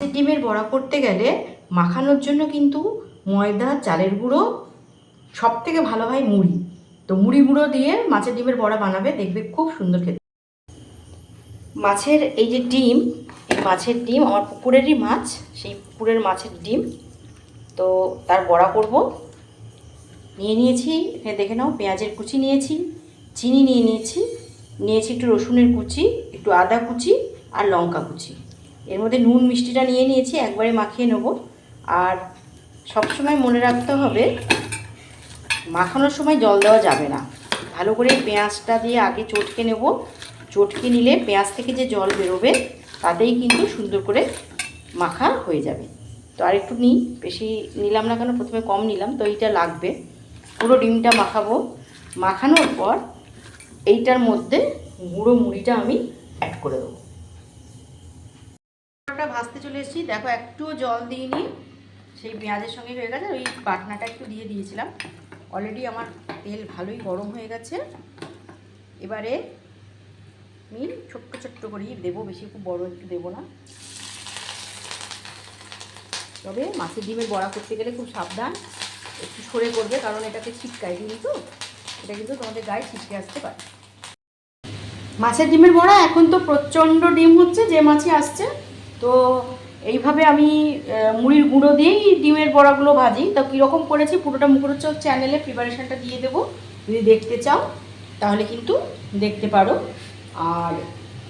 ডিমের বড়া করতে গেলে মাখানোর জন্য কিন্তু ময়দা, চালের গুঁড়ো, সব থেকে ভালো হয় মুড়ি। তো মুড়ি গুঁড়ো দিয়ে মাছের ডিমের বড়া বানাবে, দেখবে খুব সুন্দর খেতে। মাছের এই যে ডিম, এই মাছের ডিম আমার পুকুরেরই মাছ, সেই পুকুরের মাছের ডিম। তো তার বড়া করব। নিয়েছি এখানে দেখে নাও, পেঁয়াজের কুচি নিয়েছি, চিনি নিয়েছি একটু রসুনের কুচি, একটু আদা কুচি আর লঙ্কা কুচি। এর মধ্যে নুন মিষ্টিটা নিয়েছি, একবারে মাখিয়ে নেব। আর সবসময় মনে রাখতে হবে মাখানোর সময় জল দেওয়া যাবে না। ভালো করে পেঁয়াজটা দিয়ে আগে চটকে নেব। চটকে নিলে পেঁয়াজ থেকে যে জল বেরোবে তাতেই কিন্তু সুন্দর করে মাখা হয়ে যাবে। তো আর একটু নিই, বেশি নিলাম না কেন, প্রথমে কম নিলাম, তো এইটা লাগবে। পুরো ডিমটা মাখাবো। মাখানোর পর এইটার মধ্যে গুঁড়ো মুড়িটা আমি অ্যাড করে দেবো। ভাজতে চলে এসেছি, দেখো একটুও জল দিইনি, সেই পেঁয়াজের সঙ্গে হয়ে গেছে। ওই বাটনাটা একটু দিয়ে দিয়েছিলাম। অলরেডি আমার তেল ভালোই গরম হয়ে গেছে। এবারে আমি ছোট্ট ছোট্ট করেই দেবো, বেশি খুব বড় একটু দেবো না। তবে মাছের ডিমের বড়া করতে গেলে খুব সাবধান, একটু সরে করবে, কারণ এটাকে ছিটকায় দিন, তো এটা কিন্তু তোমাদের গায়ে ছিটকে আসতে পারে। মাছের ডিমের বড়া এখন তো প্রচণ্ড ডিম হচ্ছে, যে মাছই আসছে। তো এইভাবে আমি মুড়ির গুঁড়ো দিয়েই ডিমের বড়াগুলো ভাজি। তো কীরকম করেছি পুরোটা মুখরোচক চ্যানেলে প্রিপারেশানটা দিয়ে দেবো, যদি দেখতে চাও তাহলে কিন্তু দেখতে পারো। আর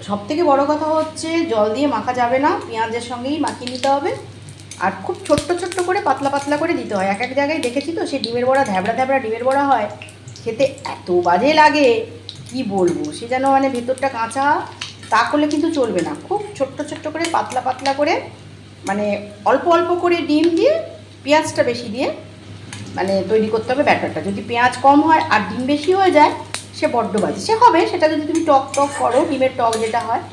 সবথেকে বড় কথা হচ্ছে জল দিয়ে মাখা যাবে না, পেঁয়াজের সঙ্গেই মাখিয়ে নিতে হবে। আর খুব ছোট্ট ছোট্ট করে পাতলা পাতলা করে দিতে হয়। এক এক জায়গায় দেখেছি তো সেই ডিমের বড়া ধ্যাবড়া ধ্যাবড়া ডিমের বড়া হয়, খেতে এত বাজে লাগে কি বলবো। সে যেন মানে ভেতরটা কাঁচা, তা করলে কিন্তু চলবে না। খুব ছোট্ট ছোট্ট করে পাতলা পাতলা করে, মানে অল্প অল্প করে ডিম দিয়ে পেঁয়াজটা বেশি দিয়ে মানে তৈরি করতে হবে ব্যাটারটা। যদি পেঁয়াজ কম হয় আর ডিম বেশি হয়ে যায়, সে বড্ড বাজে। সে হবে সেটা যদি তুমি টক টক করো, ডিমের টক যেটা হয়,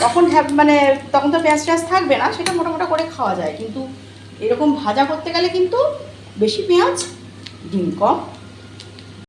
তখন মানে তখন তো পেঁয়াজ টেয়াজ থাকবে না, সেটা মোটামোটা করে খাওয়া যায়। কিন্তু এরকম ভাজা করতে গেলে কিন্তু বেশি পেঁয়াজ, ডিম কম,